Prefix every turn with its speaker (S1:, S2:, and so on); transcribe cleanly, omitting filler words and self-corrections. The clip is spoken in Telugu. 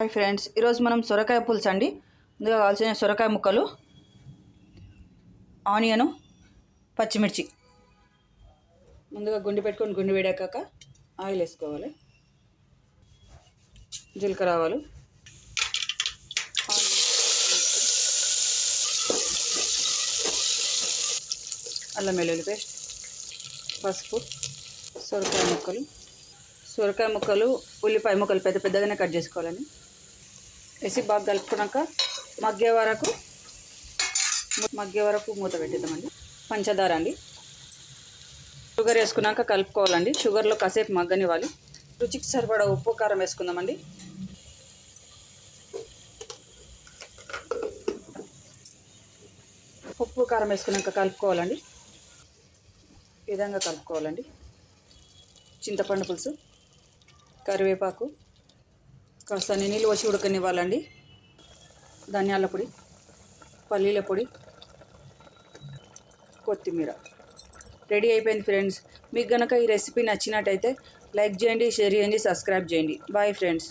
S1: హాయ్ ఫ్రెండ్స్, ఈరోజు మనం సొరకాయ పులుసు అండి. ముందుగా కావాల్సిన సొరకాయ ముక్కలు, ఆనియను, పచ్చిమిర్చి. ముందుగా గుండి పెట్టుకొని గుండి వేడాక ఆయిల్ వేసుకోవాలి. జీలకర్ర ఆవాలు, అల్లం వెల్లుల్లి పేస్ట్, పసుపు, సొరకాయ ముక్కలు, ఉల్లిపాయ ముక్కలు పెద్ద పెద్దగానే కట్ చేసుకోవాలండి. వేసి బాగా కలుపుకున్నాక మగ్గే వరకు మూత పెట్టేద్దామండి. పంచదార అండి, షుగర్ వేసుకున్నాక కలుపుకోవాలండి. షుగర్లో కాసేపు మగ్గనివ్వాలి. రుచికి సరిపడా ఉప్పు కారం వేసుకుందామండి. ఉప్పు కారం వేసుకున్నాక కలుపుకోవాలండి. ఈ విధంగా కలుపుకోవాలండి. చింతపండు పులుసు, కరివేపాకు, కాస్త నీళ్ళు పోసి ఉడకనివ్వాలండి. ధనియాల పొడి, పల్లీల పొడి, కొత్తిమీర. రెడీ అయిపోయింది ఫ్రెండ్స్. మీకు కనుక ఈ రెసిపీ నచ్చినట్టయితే లైక్ చేయండి, షేర్ చేయండి, సబ్స్క్రైబ్ చేయండి. Bye friends.